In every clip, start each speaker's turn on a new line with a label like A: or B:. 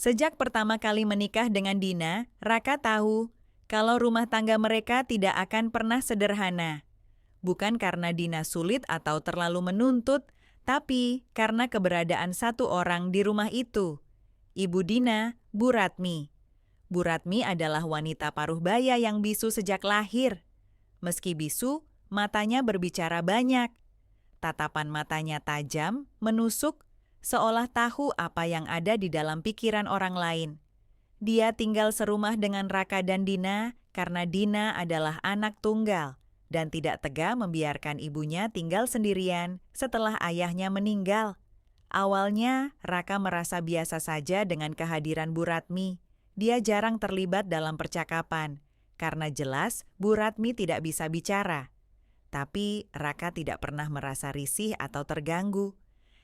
A: Sejak pertama kali menikah dengan Dina, Raka tahu kalau rumah tangga mereka tidak akan pernah sederhana. Bukan karena Dina sulit atau terlalu menuntut, tapi karena keberadaan satu orang di rumah itu. Ibu Dina, Bu Ratmi. Bu Ratmi adalah wanita paruh baya yang bisu sejak lahir. Meski bisu, matanya berbicara banyak. Tatapan matanya tajam, menusuk, seolah tahu apa yang ada di dalam pikiran orang lain. Dia tinggal serumah dengan Raka dan Dina karena Dina adalah anak tunggal dan tidak tega membiarkan ibunya tinggal sendirian setelah ayahnya meninggal. Awalnya, Raka merasa biasa saja dengan kehadiran Bu Ratmi. Dia jarang terlibat dalam percakapan, karena jelas Bu Ratmi tidak bisa bicara. Tapi Raka tidak pernah merasa risih atau terganggu.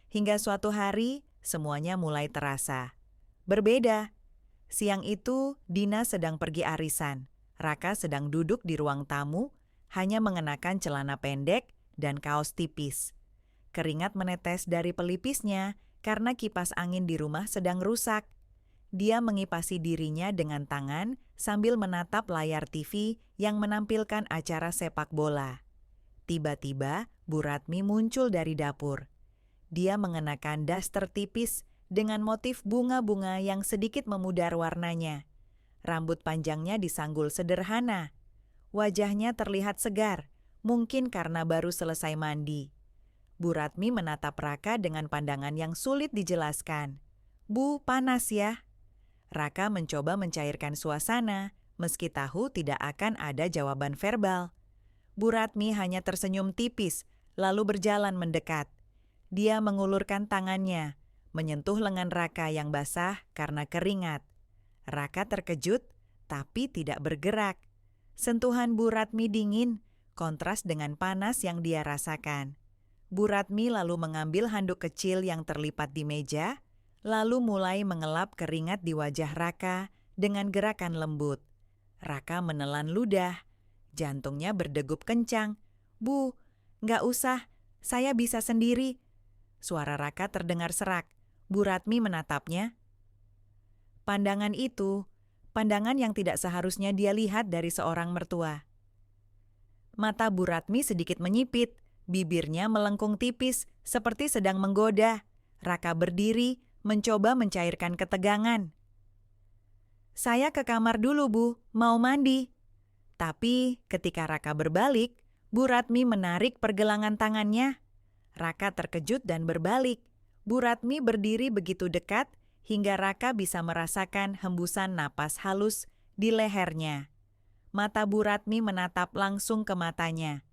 A: Hingga suatu hari, semuanya mulai terasa berbeda. Siang itu, Dina sedang pergi arisan. Raka sedang duduk di ruang tamu, hanya mengenakan celana pendek dan kaos tipis. Keringat menetes dari pelipisnya karena kipas angin di rumah sedang rusak. Dia mengipasi dirinya dengan tangan sambil menatap layar TV yang menampilkan acara sepak bola. Tiba-tiba, Bu Ratmi muncul dari dapur. Dia mengenakan daster tipis dengan motif bunga-bunga yang sedikit memudar warnanya. Rambut panjangnya disanggul sederhana. Wajahnya terlihat segar, mungkin karena baru selesai mandi. Bu Ratmi menatap Raka dengan pandangan yang sulit dijelaskan. "Bu, panas ya?" Raka mencoba mencairkan suasana, meski tahu tidak akan ada jawaban verbal. Bu Ratmi hanya tersenyum tipis, lalu berjalan mendekat. Dia mengulurkan tangannya, menyentuh lengan Raka yang basah karena keringat. Raka terkejut, tapi tidak bergerak. Sentuhan Bu Ratmi dingin, kontras dengan panas yang dia rasakan. Bu Ratmi lalu mengambil handuk kecil yang terlipat di meja, lalu mulai mengelap keringat di wajah Raka dengan gerakan lembut. Raka menelan ludah. Jantungnya berdegup kencang. "Bu, nggak usah, saya bisa sendiri." Suara Raka terdengar serak. Bu Ratmi menatapnya. Pandangan itu, pandangan yang tidak seharusnya dia lihat dari seorang mertua. Mata Bu Ratmi sedikit menyipit, bibirnya melengkung tipis, seperti sedang menggoda. Raka berdiri, mencoba mencairkan ketegangan. "Saya ke kamar dulu, Bu, mau mandi." Tapi ketika Raka berbalik, Bu Ratmi menarik pergelangan tangannya. Raka terkejut dan berbalik. Bu Ratmi berdiri begitu dekat hingga Raka bisa merasakan hembusan napas halus di lehernya. Mata Bu Ratmi menatap langsung ke matanya.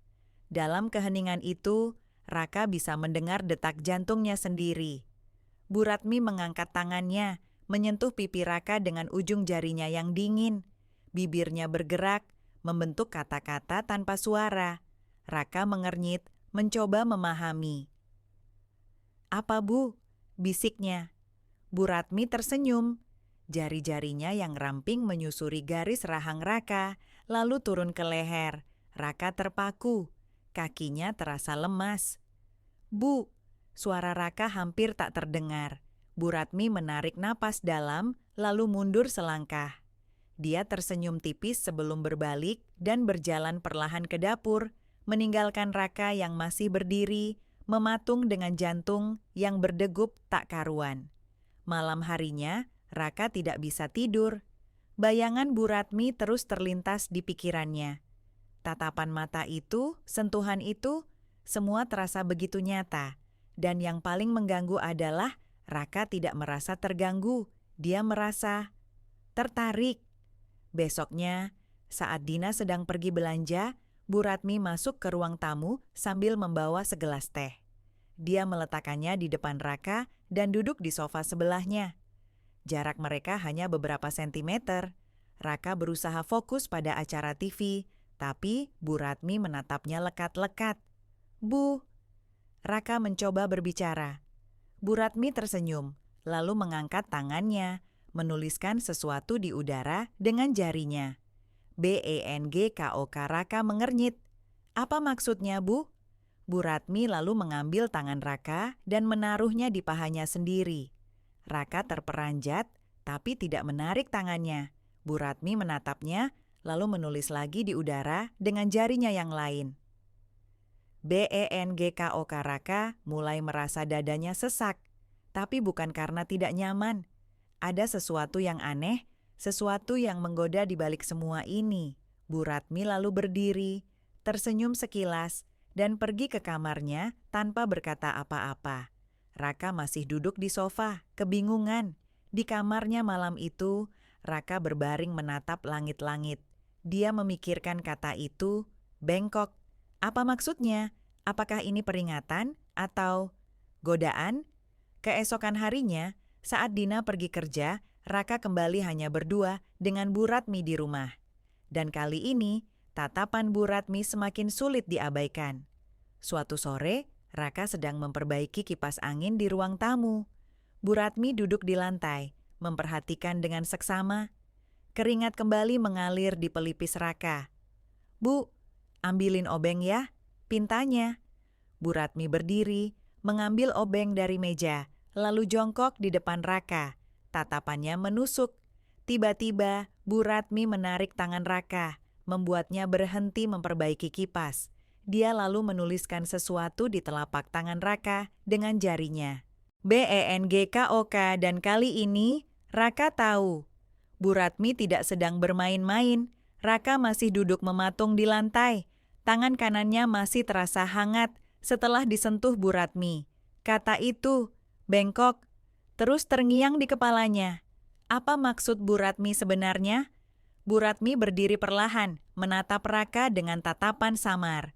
A: Dalam keheningan itu, Raka bisa mendengar detak jantungnya sendiri. Bu Ratmi mengangkat tangannya, menyentuh pipi Raka dengan ujung jarinya yang dingin. Bibirnya bergerak, membentuk kata-kata tanpa suara. Raka mengernyit, mencoba memahami. "Apa, Bu?" bisiknya. Bu Ratmi tersenyum. Jari-jarinya yang ramping menyusuri garis rahang Raka, lalu turun ke leher. Raka terpaku, kakinya terasa lemas. "Bu," suara Raka hampir tak terdengar. Bu Ratmi menarik napas dalam, lalu mundur selangkah. Dia tersenyum tipis sebelum berbalik dan berjalan perlahan ke dapur, meninggalkan Raka yang masih berdiri, mematung dengan jantung yang berdegup tak karuan. Malam harinya, Raka tidak bisa tidur. Bayangan Bu Ratmi terus terlintas di pikirannya. Tatapan mata itu, sentuhan itu, semua terasa begitu nyata. Dan yang paling mengganggu adalah Raka tidak merasa terganggu. Dia merasa tertarik. Besoknya, saat Dina sedang pergi belanja, Bu Ratmi masuk ke ruang tamu sambil membawa segelas teh. Dia meletakkannya di depan Raka dan duduk di sofa sebelahnya. Jarak mereka hanya beberapa sentimeter. Raka berusaha fokus pada acara TV, tapi Bu Ratmi menatapnya lekat-lekat. "Bu." Raka mencoba berbicara. Bu Ratmi tersenyum, lalu mengangkat tangannya, menuliskan sesuatu di udara dengan jarinya. BENGKOK. Raka mengernyit. "Apa maksudnya, Bu?" Bu Ratmi lalu mengambil tangan Raka dan menaruhnya di pahanya sendiri. Raka terperanjat, tapi tidak menarik tangannya. Bu Ratmi menatapnya, lalu menulis lagi di udara dengan jarinya yang lain. BENGKOK Raka mulai merasa dadanya sesak, tapi bukan karena tidak nyaman. Ada sesuatu yang aneh, sesuatu yang menggoda di balik semua ini. Bu Ratmi lalu berdiri, tersenyum sekilas, dan pergi ke kamarnya tanpa berkata apa-apa. Raka masih duduk di sofa, kebingungan. Di kamarnya malam itu, Raka berbaring menatap langit-langit. Dia memikirkan kata itu, bengkok. Apa maksudnya? Apakah ini peringatan atau godaan? Keesokan harinya, saat Dina pergi kerja, Raka kembali hanya berdua dengan Bu Ratmi di rumah. Dan kali ini, tatapan Bu Ratmi semakin sulit diabaikan. Suatu sore, Raka sedang memperbaiki kipas angin di ruang tamu. Bu Ratmi duduk di lantai, memperhatikan dengan seksama. Keringat kembali mengalir di pelipis Raka. "Bu, ambilin obeng ya," pintanya. Bu Ratmi berdiri, mengambil obeng dari meja, lalu jongkok di depan Raka. Tatapannya menusuk. Tiba-tiba, Bu Ratmi menarik tangan Raka, membuatnya berhenti memperbaiki kipas. Dia lalu menuliskan sesuatu di telapak tangan Raka dengan jarinya. BENGKOK, dan kali ini Raka tahu. Bu Ratmi tidak sedang bermain-main. Raka masih duduk mematung di lantai. Tangan kanannya masih terasa hangat setelah disentuh Bu Ratmi. Kata itu, bengkok, terus terngiang di kepalanya. Apa maksud Bu Ratmi sebenarnya? Bu Ratmi berdiri perlahan, menatap Raka dengan tatapan samar.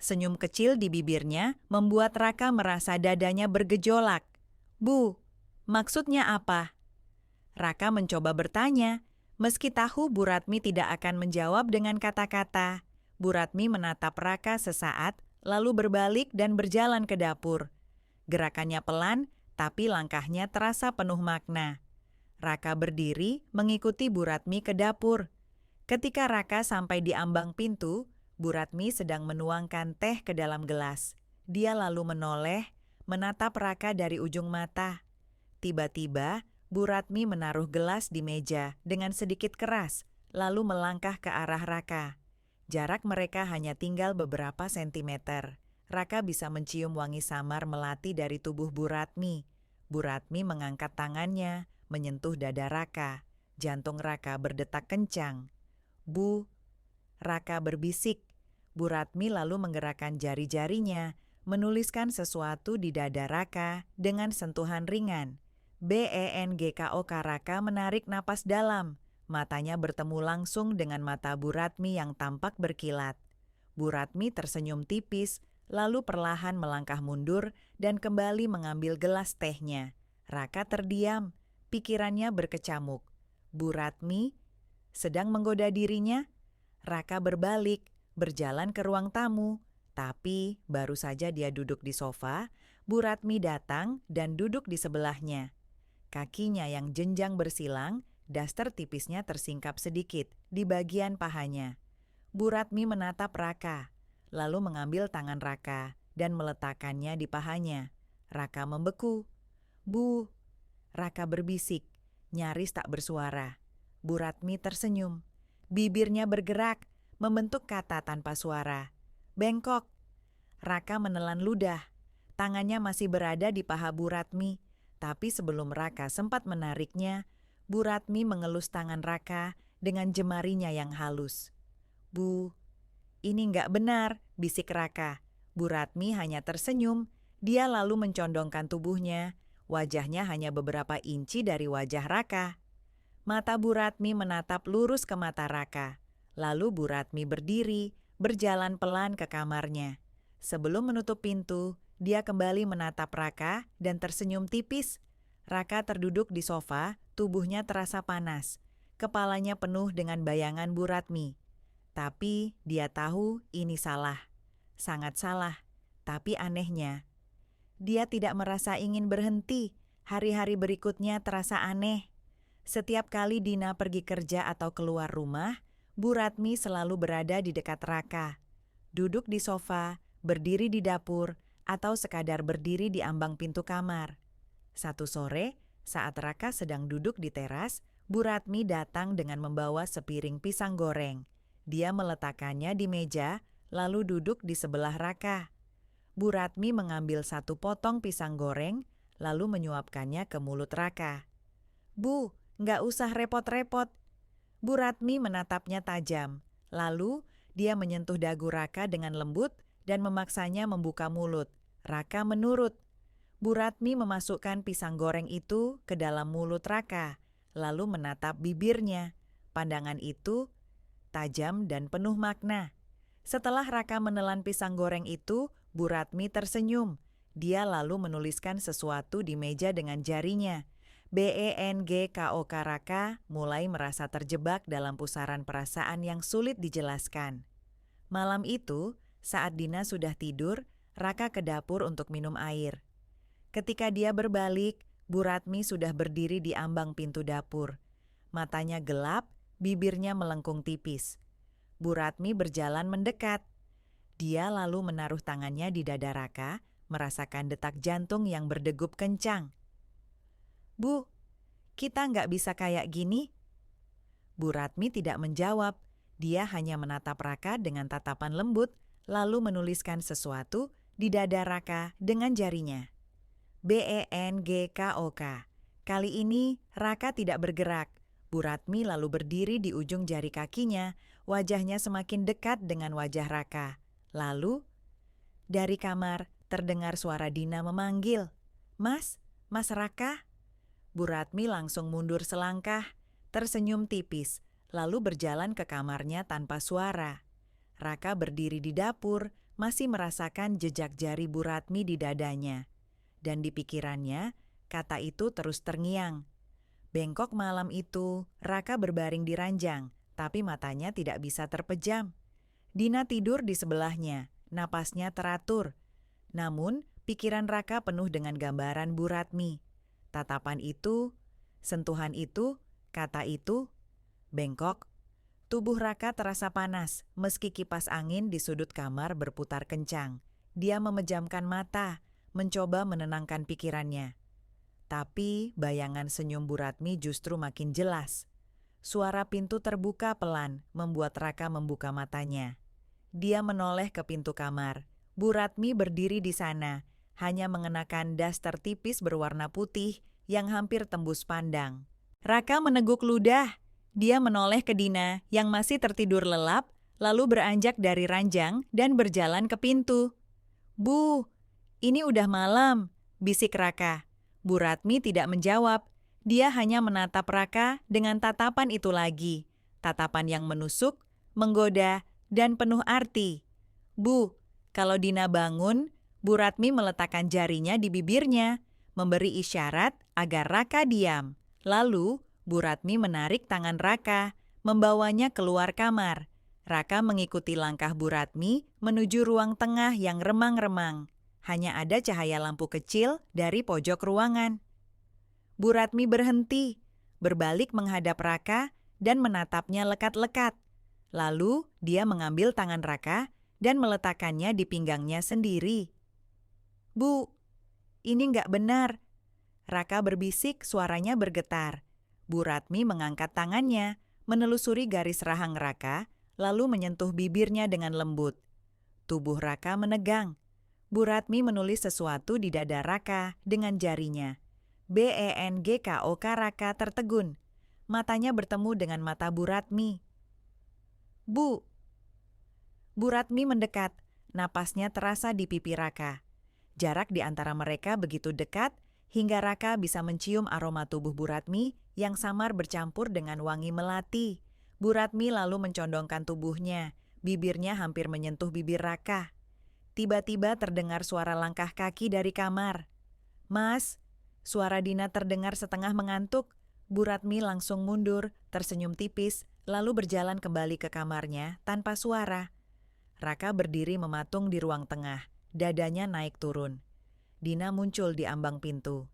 A: Senyum kecil di bibirnya membuat Raka merasa dadanya bergejolak. "Bu, maksudnya apa?" Raka mencoba bertanya, meski tahu Bu Ratmi tidak akan menjawab dengan kata-kata. Bu Ratmi menatap Raka sesaat, lalu berbalik dan berjalan ke dapur. Gerakannya pelan, tapi langkahnya terasa penuh makna. Raka berdiri mengikuti Bu Ratmi ke dapur. Ketika Raka sampai di ambang pintu, Bu Ratmi sedang menuangkan teh ke dalam gelas. Dia lalu menoleh, menatap Raka dari ujung mata. Tiba-tiba, Bu Ratmi menaruh gelas di meja dengan sedikit keras, lalu melangkah ke arah Raka. Jarak mereka hanya tinggal beberapa sentimeter. Raka bisa mencium wangi samar melati dari tubuh Bu Ratmi. Bu Ratmi mengangkat tangannya, menyentuh dada Raka. Jantung Raka berdetak kencang. "Bu," Raka berbisik. Bu Ratmi lalu menggerakkan jari-jarinya, menuliskan sesuatu di dada Raka dengan sentuhan ringan. BENGKOK. Raka menarik napas dalam. Matanya bertemu langsung dengan mata Bu Ratmi yang tampak berkilat. Bu Ratmi tersenyum tipis, lalu perlahan melangkah mundur dan kembali mengambil gelas tehnya. Raka terdiam, pikirannya berkecamuk. Bu Ratmi sedang menggoda dirinya? Raka berbalik, berjalan ke ruang tamu. Tapi baru saja dia duduk di sofa, Bu Ratmi datang dan duduk di sebelahnya. Kakinya yang jenjang bersilang, daster tipisnya tersingkap sedikit di bagian pahanya. Bu Ratmi menatap Raka, lalu mengambil tangan Raka dan meletakkannya di pahanya. Raka membeku. "Bu," Raka berbisik, nyaris tak bersuara. Bu Ratmi tersenyum. Bibirnya bergerak, membentuk kata tanpa suara. "Bengkok." Raka menelan ludah. Tangannya masih berada di paha Bu Ratmi, tapi sebelum Raka sempat menariknya, Bu Ratmi mengelus tangan Raka dengan jemarinya yang halus. "Bu, ini nggak benar," bisik Raka. Bu Ratmi hanya tersenyum. Dia lalu mencondongkan tubuhnya. Wajahnya hanya beberapa inci dari wajah Raka. Mata Bu Ratmi menatap lurus ke mata Raka. Lalu Bu Ratmi berdiri, berjalan pelan ke kamarnya. Sebelum menutup pintu, dia kembali menatap Raka dan tersenyum tipis. Raka terduduk di sofa, tubuhnya terasa panas. Kepalanya penuh dengan bayangan Bu Ratmi. Tapi dia tahu ini salah. Sangat salah. Tapi anehnya, dia tidak merasa ingin berhenti. Hari-hari berikutnya terasa aneh. Setiap kali Dina pergi kerja atau keluar rumah, Bu Ratmi selalu berada di dekat Raka. Duduk di sofa, berdiri di dapur, atau sekadar berdiri di ambang pintu kamar. Satu sore, Saat Raka sedang duduk di teras, Bu Ratmi datang dengan membawa sepiring pisang goreng. Dia meletakkannya di meja, lalu duduk di sebelah Raka. Bu Ratmi mengambil satu potong pisang goreng, lalu menyuapkannya ke mulut Raka. "Bu, nggak usah repot-repot." Bu Ratmi menatapnya tajam. Lalu, dia menyentuh dagu Raka dengan lembut dan memaksanya membuka mulut. Raka menurut. Bu Ratmi memasukkan pisang goreng itu ke dalam mulut Raka, lalu menatap bibirnya. Pandangan itu tajam dan penuh makna. Setelah Raka menelan pisang goreng itu, Bu Ratmi tersenyum. Dia lalu menuliskan sesuatu di meja dengan jarinya. BENGKOK. Raka mulai merasa terjebak dalam pusaran perasaan yang sulit dijelaskan. Malam itu, saat Dina sudah tidur, Raka ke dapur untuk minum air. Ketika dia berbalik, Bu Ratmi sudah berdiri di ambang pintu dapur. Matanya gelap, bibirnya melengkung tipis. Bu Ratmi berjalan mendekat. Dia lalu menaruh tangannya di dada Raka, merasakan detak jantung yang berdegup kencang. "Bu, kita nggak bisa kayak gini." Bu Ratmi tidak menjawab. Dia hanya menatap Raka dengan tatapan lembut, lalu menuliskan sesuatu di dada Raka dengan jarinya. BENGKOK. Kali ini Raka tidak bergerak. Bu Ratmi lalu berdiri di ujung jari kakinya, wajahnya semakin dekat dengan wajah Raka. Lalu, dari kamar terdengar suara Dina memanggil, "Mas, Mas Raka?" Bu Ratmi langsung mundur selangkah, tersenyum tipis, lalu berjalan ke kamarnya tanpa suara. Raka berdiri di dapur, masih merasakan jejak jari Bu Ratmi di dadanya. Dan di pikirannya, kata itu terus terngiang. Bengkok malam itu, Raka berbaring di ranjang, tapi matanya tidak bisa terpejam. Dina tidur di sebelahnya, napasnya teratur. Namun, pikiran Raka penuh dengan gambaran Bu Ratmi. Tatapan itu, sentuhan itu, kata itu, bengkok. Tubuh Raka terasa panas, meski kipas angin di sudut kamar berputar kencang. Dia memejamkan mata, mencoba menenangkan pikirannya. Tapi bayangan senyum Bu Ratmi justru makin jelas. Suara pintu terbuka pelan, membuat Raka membuka matanya. Dia menoleh ke pintu kamar. Bu Ratmi berdiri di sana, hanya mengenakan daster tipis berwarna putih yang hampir tembus pandang. Raka meneguk ludah. Dia menoleh ke Dina yang masih tertidur lelap, lalu beranjak dari ranjang dan berjalan ke pintu. "Bu, ini udah malam," bisik Raka. Bu Ratmi tidak menjawab. Dia hanya menatap Raka dengan tatapan itu lagi. Tatapan yang menusuk, menggoda, dan penuh arti. "Bu," kalau Dina bangun, Bu Ratmi meletakkan jarinya di bibirnya, memberi isyarat agar Raka diam. Lalu, Bu Ratmi menarik tangan Raka, membawanya keluar kamar. Raka mengikuti langkah Bu Ratmi menuju ruang tengah yang remang-remang. Hanya ada cahaya lampu kecil dari pojok ruangan. Bu Ratmi berhenti, berbalik menghadap Raka dan menatapnya lekat-lekat. Lalu dia mengambil tangan Raka dan meletakkannya di pinggangnya sendiri. "Bu, ini nggak benar." Raka berbisik, suaranya bergetar. Bu Ratmi mengangkat tangannya, menelusuri garis rahang Raka, lalu menyentuh bibirnya dengan lembut. Tubuh Raka menegang. Bu Ratmi menulis sesuatu di dada Raka dengan jarinya. BENGKOK. Raka tertegun. Matanya bertemu dengan mata Bu Ratmi. "Bu." Bu Ratmi mendekat, napasnya terasa di pipi Raka. Jarak di antara mereka begitu dekat, hingga Raka bisa mencium aroma tubuh Bu Ratmi yang samar bercampur dengan wangi melati. Bu Ratmi lalu mencondongkan tubuhnya, bibirnya hampir menyentuh bibir Raka. Tiba-tiba terdengar suara langkah kaki dari kamar. "Mas," suara Dina terdengar setengah mengantuk. Bu Ratmi langsung mundur, tersenyum tipis, lalu berjalan kembali ke kamarnya tanpa suara. Raka berdiri mematung di ruang tengah, dadanya naik turun. Dina muncul di ambang pintu.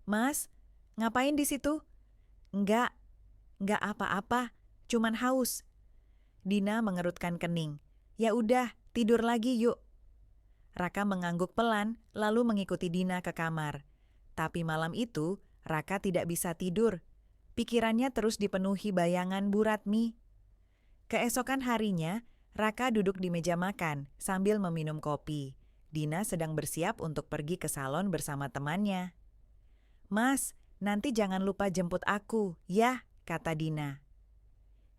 A: "Mas, ngapain di situ?" Enggak apa-apa, cuman haus." Dina mengerutkan kening. "Ya udah, tidur lagi yuk." Raka mengangguk pelan, lalu mengikuti Dina ke kamar. Tapi malam itu, Raka tidak bisa tidur. Pikirannya terus dipenuhi bayangan Bu Ratmi. Keesokan harinya, Raka duduk di meja makan sambil meminum kopi. Dina sedang bersiap untuk pergi ke salon bersama temannya. "Mas, nanti jangan lupa jemput aku, ya," kata Dina.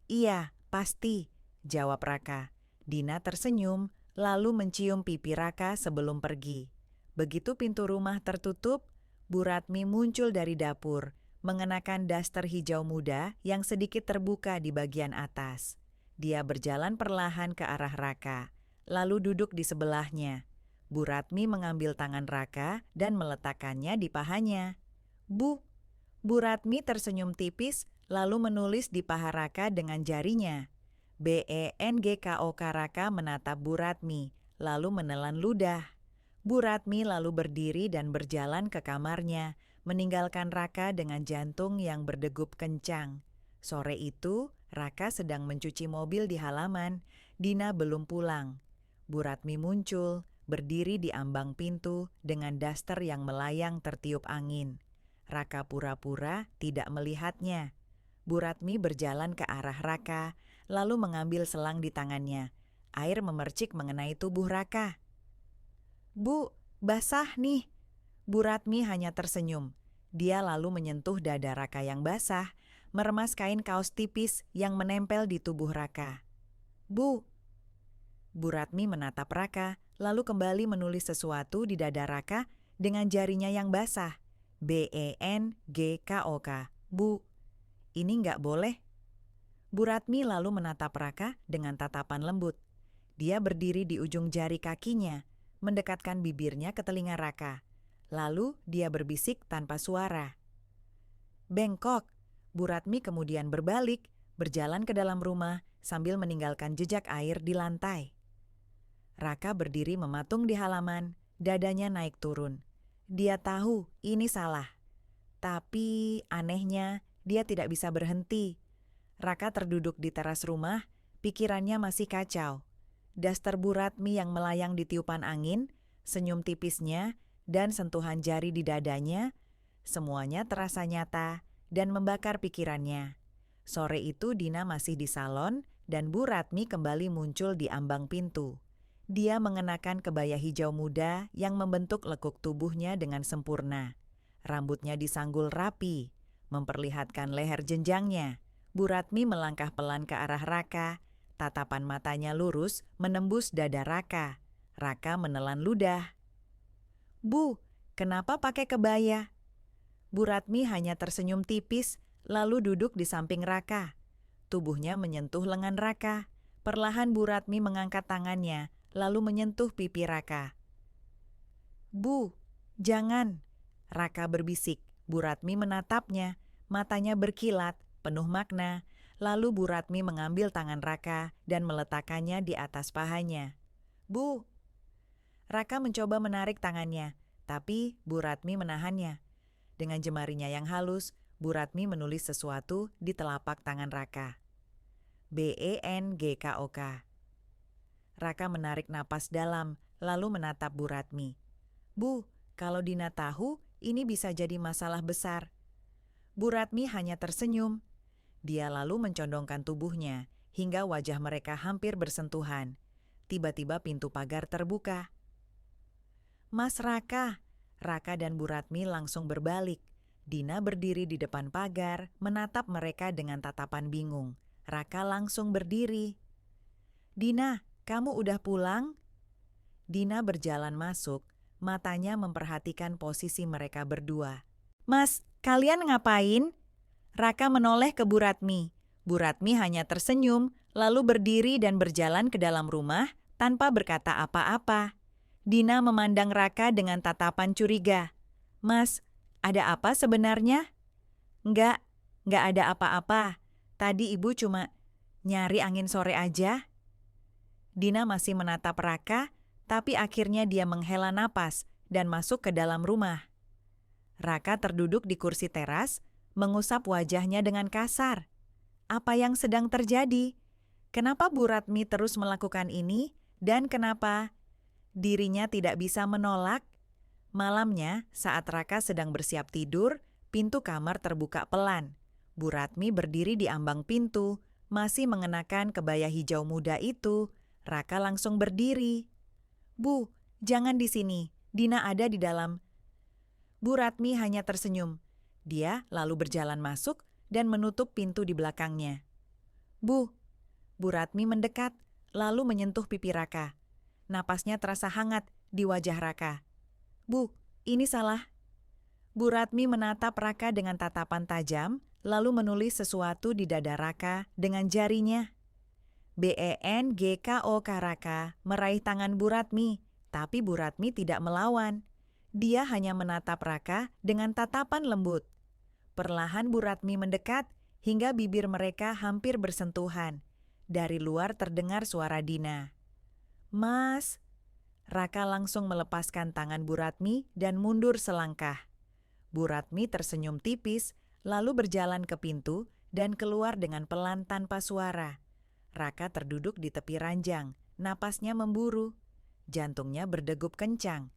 A: "Iya, pasti," jawab Raka. Dina tersenyum, lalu mencium pipi Raka sebelum pergi. Begitu pintu rumah tertutup, Bu Ratmi muncul dari dapur, mengenakan daster hijau muda yang sedikit terbuka di bagian atas. Dia berjalan perlahan ke arah Raka, lalu duduk di sebelahnya. Bu Ratmi mengambil tangan Raka dan meletakkannya di pahanya. Bu Ratmi tersenyum tipis lalu menulis di paha Raka dengan jarinya. BENGKOK. Raka menatap Bu Ratmi, lalu menelan ludah. Bu Ratmi lalu berdiri dan berjalan ke kamarnya, meninggalkan Raka dengan jantung yang berdegup kencang. Sore itu, Raka sedang mencuci mobil di halaman. Dina belum pulang. Bu Ratmi muncul, berdiri di ambang pintu dengan daster yang melayang tertiup angin. Raka pura-pura tidak melihatnya. Bu Ratmi berjalan ke arah Raka, lalu mengambil selang di tangannya. Air memercik mengenai tubuh Raka. "Bu, basah nih." Bu Ratmi hanya tersenyum. Dia lalu menyentuh dada Raka yang basah, meremas kain kaos tipis yang menempel di tubuh Raka. "Bu." Bu Ratmi menatap Raka, lalu kembali menulis sesuatu di dada Raka dengan jarinya yang basah. BENGKOK. "Bu, ini nggak boleh." Bu Ratmi lalu menatap Raka dengan tatapan lembut. Dia berdiri di ujung jari kakinya, mendekatkan bibirnya ke telinga Raka. Lalu dia berbisik tanpa suara. "Bengkok." Bu Ratmi kemudian berbalik, berjalan ke dalam rumah sambil meninggalkan jejak air di lantai. Raka berdiri mematung di halaman, dadanya naik turun. Dia tahu ini salah. Tapi anehnya, dia tidak bisa berhenti. Raka terduduk di teras rumah, pikirannya masih kacau. Daster Bu Ratmi yang melayang di tiupan angin, senyum tipisnya, dan sentuhan jari di dadanya, semuanya terasa nyata dan membakar pikirannya. Sore itu Dina masih di salon dan Bu Ratmi kembali muncul di ambang pintu. Dia mengenakan kebaya hijau muda yang membentuk lekuk tubuhnya dengan sempurna. Rambutnya disanggul rapi, memperlihatkan leher jenjangnya. Bu Ratmi melangkah pelan ke arah Raka. Tatapan matanya lurus menembus dada Raka. Raka menelan ludah. "Bu, kenapa pakai kebaya?" Bu Ratmi hanya tersenyum tipis, lalu duduk di samping Raka. Tubuhnya menyentuh lengan Raka. Perlahan Bu Ratmi mengangkat tangannya, lalu menyentuh pipi Raka. "Bu, jangan." Raka berbisik. Bu Ratmi menatapnya, matanya berkilat, penuh makna. Lalu Bu Ratmi mengambil tangan Raka dan meletakkannya di atas pahanya. "Bu." Raka mencoba menarik tangannya, tapi Bu Ratmi menahannya. Dengan jemarinya yang halus, Bu Ratmi menulis sesuatu di telapak tangan Raka. BENGKOK. Raka menarik napas dalam, lalu menatap Bu Ratmi. "Bu, kalau Dina tahu, ini bisa jadi masalah besar." Bu Ratmi hanya tersenyum. Dia lalu mencondongkan tubuhnya, hingga wajah mereka hampir bersentuhan. Tiba-tiba pintu pagar terbuka. "Mas Raka." Raka dan Bu Ratmi langsung berbalik. Dina berdiri di depan pagar, menatap mereka dengan tatapan bingung. Raka langsung berdiri. "Dina, kamu udah pulang?" Dina berjalan masuk, matanya memperhatikan posisi mereka berdua. "Mas, kalian ngapain?" Raka menoleh ke Bu Ratmi. Bu Ratmi hanya tersenyum, lalu berdiri dan berjalan ke dalam rumah tanpa berkata apa-apa. Dina memandang Raka dengan tatapan curiga. "Mas, ada apa sebenarnya?" Enggak ada apa-apa. Tadi ibu cuma nyari angin sore aja." Dina masih menatap Raka, tapi akhirnya dia menghela napas dan masuk ke dalam rumah. Raka terduduk di kursi teras, mengusap wajahnya dengan kasar. Apa yang sedang terjadi? Kenapa Bu Ratmi terus melakukan ini? Dan kenapa dirinya tidak bisa menolak? Malamnya, saat Raka sedang bersiap tidur, Pintu kamar terbuka pelan. Bu Ratmi berdiri di ambang pintu, masih mengenakan kebaya hijau muda itu. Raka langsung berdiri. "Bu, jangan di sini. Dina ada di dalam." Bu Ratmi hanya tersenyum. Dia lalu berjalan masuk dan menutup pintu di belakangnya. "Bu." Bu Ratmi mendekat, lalu menyentuh pipi Raka. Napasnya terasa hangat di wajah Raka. "Bu, ini salah." Bu Ratmi menatap Raka dengan tatapan tajam, lalu menulis sesuatu di dada Raka dengan jarinya. BENGKOK. Raka meraih tangan Bu Ratmi, tapi Bu Ratmi tidak melawan. Dia hanya menatap Raka dengan tatapan lembut. Perlahan Bu Ratmi mendekat hingga bibir mereka hampir bersentuhan. Dari luar terdengar suara Dina. "Mas." Raka langsung melepaskan tangan Bu Ratmi dan mundur selangkah. Bu Ratmi tersenyum tipis, lalu berjalan ke pintu dan keluar dengan pelan tanpa suara. Raka terduduk di tepi ranjang, napasnya memburu. Jantungnya berdegup kencang.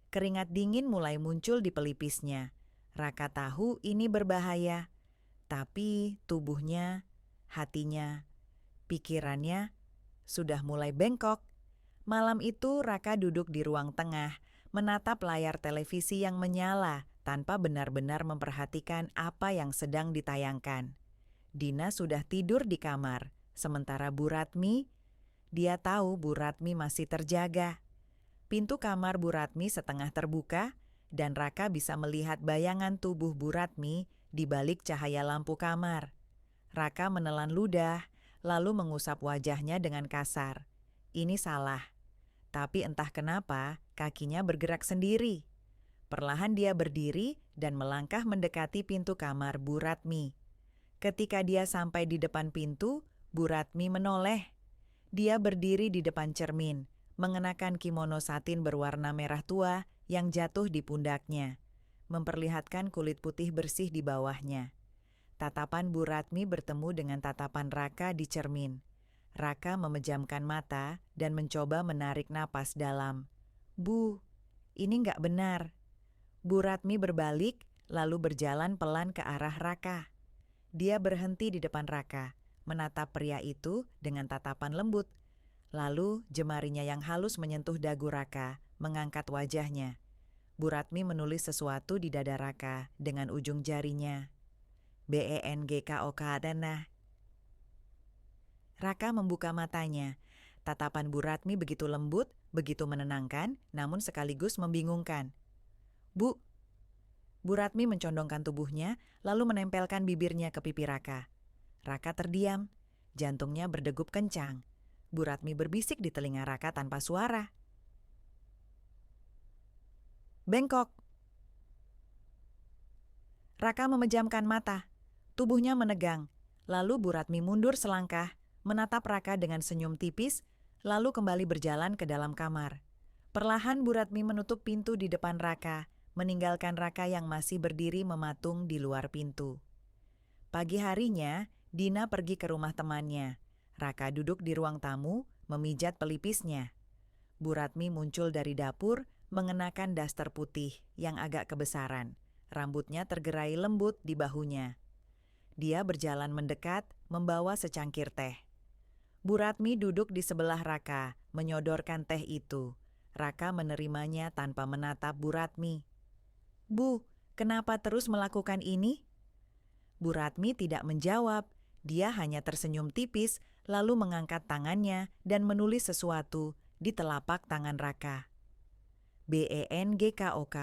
A: Keringat dingin mulai muncul di pelipisnya. Raka tahu ini berbahaya, tapi tubuhnya, hatinya, pikirannya sudah mulai bengkok. Malam itu Raka duduk di ruang tengah, menatap layar televisi yang menyala tanpa benar-benar memperhatikan apa yang sedang ditayangkan. Dina sudah tidur di kamar, sementara Bu Ratmi, dia tahu Bu Ratmi masih terjaga. Pintu kamar Bu Ratmi setengah terbuka, dan Raka bisa melihat bayangan tubuh Bu Ratmi di balik cahaya lampu kamar. Raka menelan ludah, lalu mengusap wajahnya dengan kasar. Ini salah. Tapi entah kenapa, kakinya bergerak sendiri. Perlahan dia berdiri dan melangkah mendekati pintu kamar Bu Ratmi. Ketika dia sampai di depan pintu, Bu Ratmi menoleh. Dia berdiri di depan cermin, mengenakan kimono satin berwarna merah tua yang jatuh di pundaknya, memperlihatkan kulit putih bersih di bawahnya. Tatapan Bu Ratmi bertemu dengan tatapan Raka di cermin. Raka memejamkan mata dan mencoba menarik napas dalam. "Bu, ini nggak benar." Bu Ratmi berbalik, lalu berjalan pelan ke arah Raka. Dia berhenti di depan Raka, menatap pria itu dengan tatapan lembut. Lalu jemarinya yang halus menyentuh dagu Raka, mengangkat wajahnya. Bu Ratmi menulis sesuatu di dada Raka dengan ujung jarinya. BENGKOK. Dana. Raka membuka matanya. Tatapan Bu Ratmi begitu lembut, begitu menenangkan, namun sekaligus membingungkan. "Bu." Bu Ratmi mencondongkan tubuhnya, lalu menempelkan bibirnya ke pipi Raka. Raka terdiam, jantungnya berdegup kencang. Bu Ratmi berbisik di telinga Raka tanpa suara. "Bengkok." Raka memejamkan mata. Tubuhnya menegang. Lalu Bu Ratmi mundur selangkah, menatap Raka dengan senyum tipis, lalu kembali berjalan ke dalam kamar. Perlahan Bu Ratmi menutup pintu di depan Raka, meninggalkan Raka yang masih berdiri mematung di luar pintu. Pagi harinya, Dina pergi ke rumah temannya. Raka duduk di ruang tamu, memijat pelipisnya. Bu Ratmi muncul dari dapur, mengenakan daster putih yang agak kebesaran. Rambutnya tergerai lembut di bahunya. Dia berjalan mendekat, membawa secangkir teh. Bu Ratmi duduk di sebelah Raka, menyodorkan teh itu. Raka menerimanya tanpa menatap Bu Ratmi. "Bu, kenapa terus melakukan ini?" Bu Ratmi tidak menjawab. Dia hanya tersenyum tipis, lalu mengangkat tangannya dan menulis sesuatu di telapak tangan Raka. BENGKOK.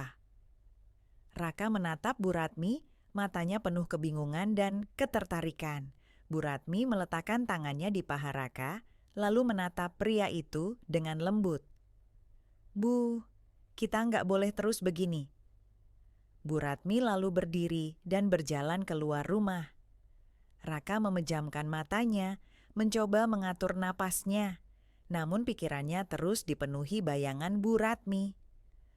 A: Raka menatap Bu Ratmi, matanya penuh kebingungan dan ketertarikan. Bu Ratmi meletakkan tangannya di paha Raka, lalu menatap pria itu dengan lembut. "Bu, kita nggak boleh terus begini." Bu Ratmi lalu berdiri dan berjalan keluar rumah. Raka memejamkan matanya, mencoba mengatur napasnya. Namun pikirannya terus dipenuhi bayangan Bu Ratmi.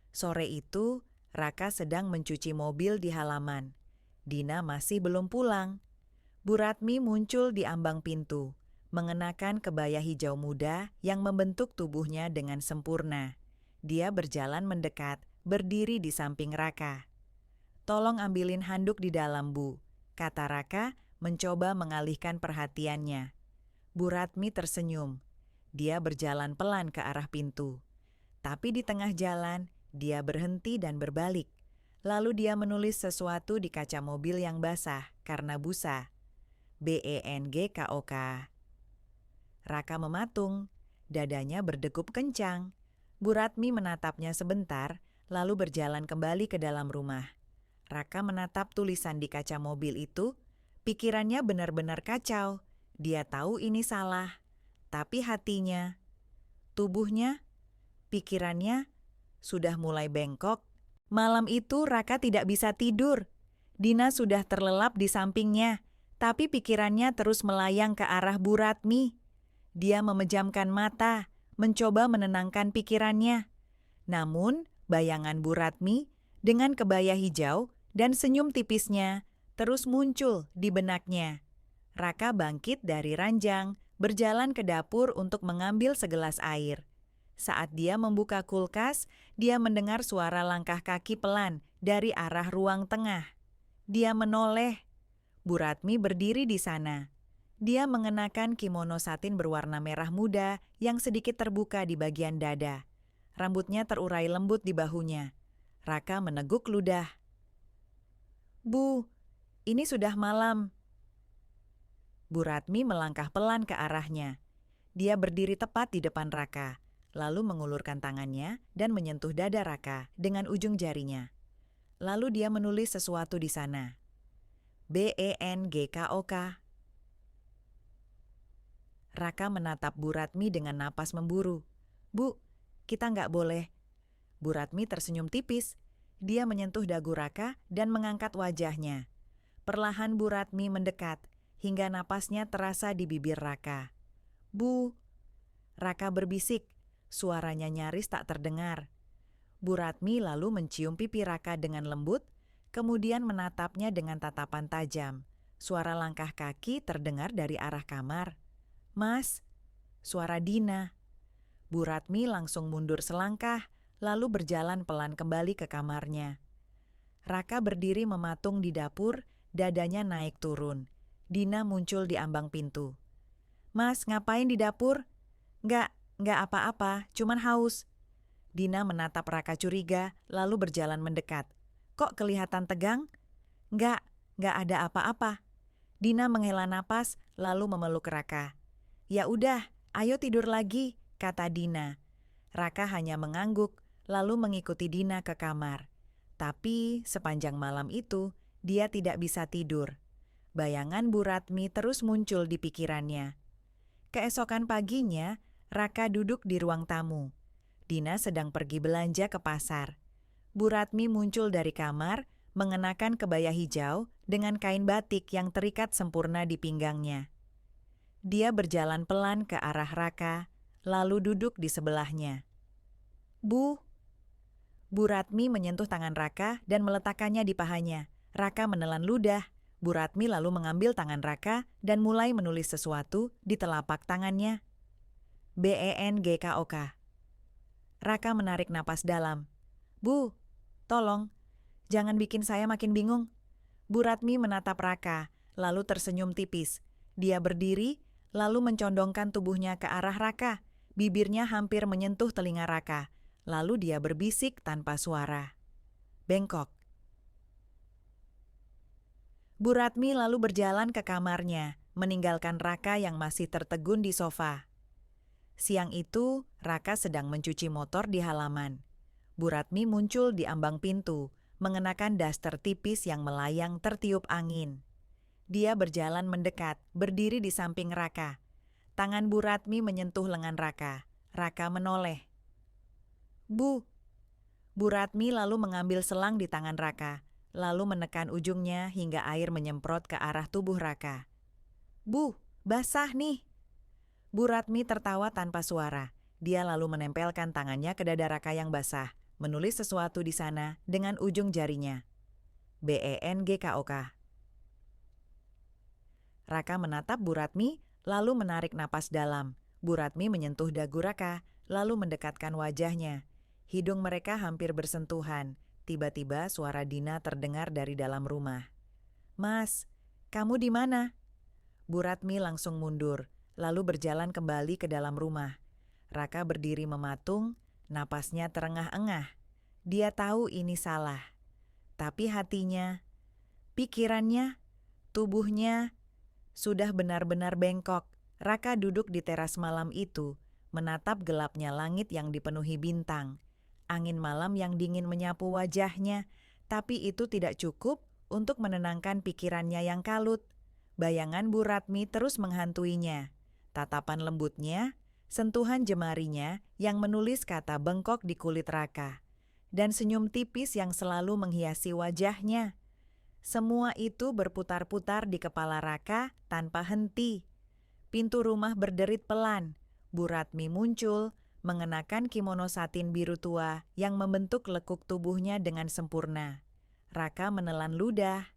A: Sore itu, Raka sedang mencuci mobil di halaman. Dina masih belum pulang. Bu Ratmi muncul di ambang pintu, mengenakan kebaya hijau muda yang membentuk tubuhnya dengan sempurna. Dia berjalan mendekat, berdiri di samping Raka. Tolong ambilin handuk di dalam, Bu, kata Raka mencoba mengalihkan perhatiannya. Bu Ratmi tersenyum. Dia berjalan pelan ke arah pintu. Tapi di tengah jalan, dia berhenti dan berbalik. Lalu dia menulis sesuatu di kaca mobil yang basah karena busa. BENGKOK. Raka mematung, dadanya berdegup kencang. Bu Ratmi menatapnya sebentar, lalu berjalan kembali ke dalam rumah. Raka menatap tulisan di kaca mobil itu, pikirannya benar-benar kacau. Dia tahu ini salah, tapi hatinya, tubuhnya, pikirannya sudah mulai bengkok. Malam itu Raka tidak bisa tidur. Dina sudah terlelap di sampingnya, tapi pikirannya terus melayang ke arah Bu Ratmi. Dia memejamkan mata, mencoba menenangkan pikirannya. Namun, bayangan Bu Ratmi dengan kebaya hijau dan senyum tipisnya terus muncul di benaknya. Raka bangkit dari ranjang, berjalan ke dapur untuk mengambil segelas air. Saat dia membuka kulkas, dia mendengar suara langkah kaki pelan dari arah ruang tengah. Dia menoleh. Bu Ratmi berdiri di sana. Dia mengenakan kimono satin berwarna merah muda yang sedikit terbuka di bagian dada. Rambutnya terurai lembut di bahunya. Raka meneguk ludah. Bu, ini sudah malam. Bu Ratmi melangkah pelan ke arahnya. Dia berdiri tepat di depan Raka, lalu mengulurkan tangannya dan menyentuh dada Raka dengan ujung jarinya. Lalu dia menulis sesuatu di sana. BENGKOK. Raka menatap Bu Ratmi dengan napas memburu. Bu, kita nggak boleh. Bu Ratmi tersenyum tipis. Dia menyentuh dagu Raka dan mengangkat wajahnya. Perlahan Bu Ratmi mendekat, hingga napasnya terasa di bibir Raka. Bu, Raka berbisik, suaranya nyaris tak terdengar. Bu Ratmi lalu mencium pipi Raka dengan lembut, kemudian menatapnya dengan tatapan tajam. Suara langkah kaki terdengar dari arah kamar. Mas, suara Dina. Bu Ratmi langsung mundur selangkah, lalu berjalan pelan kembali ke kamarnya. Raka berdiri mematung di dapur, dadanya naik turun. Dina muncul di ambang pintu. Mas, ngapain di dapur? Nggak apa-apa, cuman haus. Dina menatap Raka curiga, lalu berjalan mendekat. Kok kelihatan tegang? Nggak ada apa-apa. Dina menghela napas, lalu memeluk Raka. Ya udah, ayo tidur lagi, kata Dina. Raka hanya mengangguk, lalu mengikuti Dina ke kamar. Tapi sepanjang malam itu, dia tidak bisa tidur. Bayangan Bu Ratmi terus muncul di pikirannya. Keesokan paginya, Raka duduk di ruang tamu. Dina sedang pergi belanja ke pasar. Bu Ratmi muncul dari kamar, mengenakan kebaya hijau dengan kain batik yang terikat sempurna di pinggangnya. Dia berjalan pelan ke arah Raka, lalu duduk di sebelahnya. Bu Ratmi menyentuh tangan Raka dan meletakkannya di pahanya. Raka menelan ludah. Bu Ratmi lalu mengambil tangan Raka dan mulai menulis sesuatu di telapak tangannya. BENGKOK. Raka menarik napas dalam. Bu, tolong, jangan bikin saya makin bingung. Bu Ratmi menatap Raka, lalu tersenyum tipis. Dia berdiri, lalu mencondongkan tubuhnya ke arah Raka. Bibirnya hampir menyentuh telinga Raka. Lalu dia berbisik tanpa suara. Bengkok. Bu Ratmi lalu berjalan ke kamarnya, meninggalkan Raka yang masih tertegun di sofa. Siang itu, Raka sedang mencuci motor di halaman. Bu Ratmi muncul di ambang pintu, mengenakan daster tipis yang melayang tertiup angin. Dia berjalan mendekat, berdiri di samping Raka. Tangan Bu Ratmi menyentuh lengan Raka. Raka menoleh. Bu Ratmi lalu mengambil selang di tangan Raka, lalu menekan ujungnya hingga air menyemprot ke arah tubuh Raka. Bu, basah nih. Bu Ratmi tertawa tanpa suara. Dia lalu menempelkan tangannya ke dada Raka yang basah, menulis sesuatu di sana dengan ujung jarinya. BENGKOK. Raka menatap Bu Ratmi, lalu menarik napas dalam. Bu Ratmi menyentuh dagu Raka, lalu mendekatkan wajahnya. Hidung mereka hampir bersentuhan, Tiba-tiba suara Dina terdengar dari dalam rumah. "Mas, kamu di mana?" Bu Ratmi langsung mundur, lalu berjalan kembali ke dalam rumah. Raka berdiri mematung, napasnya terengah-engah. Dia tahu ini salah. Tapi hatinya, pikirannya, tubuhnya sudah benar-benar bengkok. Raka duduk di teras malam itu, menatap gelapnya langit yang dipenuhi bintang. Angin malam yang dingin menyapu wajahnya, tapi itu tidak cukup untuk menenangkan pikirannya yang kalut. Bayangan Bu Ratmi terus menghantuinya. Tatapan lembutnya, sentuhan jemarinya yang menulis kata bengkok di kulit Raka, dan senyum tipis yang selalu menghiasi wajahnya. Semua itu berputar-putar di kepala Raka tanpa henti. Pintu rumah berderit pelan. Bu Ratmi muncul, mengenakan kimono satin biru tua yang membentuk lekuk tubuhnya dengan sempurna. Raka menelan ludah.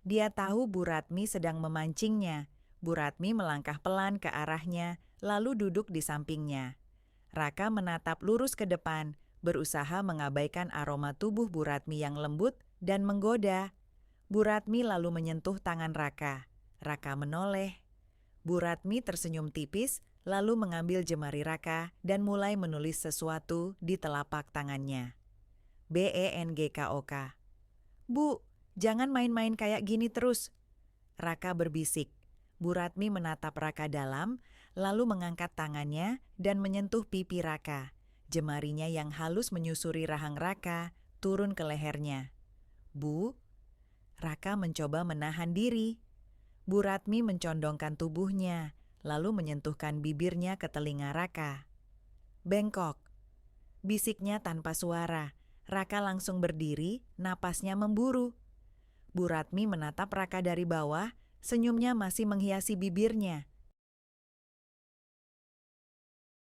A: Dia tahu Bu Ratmi sedang memancingnya. Bu Ratmi melangkah pelan ke arahnya, lalu duduk di sampingnya. Raka menatap lurus ke depan, berusaha mengabaikan aroma tubuh Bu Ratmi yang lembut dan menggoda. Bu Ratmi lalu menyentuh tangan Raka. Raka menoleh. Bu Ratmi tersenyum tipis, lalu mengambil jemari Raka dan mulai menulis sesuatu di telapak tangannya. BENGKOK. "Bu, jangan main-main kayak gini terus," Raka berbisik. Bu Ratmi menatap Raka dalam, lalu mengangkat tangannya dan menyentuh pipi Raka. Jemarinya yang halus menyusuri rahang Raka, turun ke lehernya. "Bu?" Raka mencoba menahan diri. Bu Ratmi mencondongkan tubuhnya, lalu menyentuhkan bibirnya ke telinga Raka. "Bengkok," bisiknya tanpa suara. Raka langsung berdiri, napasnya memburu. Bu Ratmi menatap Raka dari bawah, senyumnya masih menghiasi bibirnya.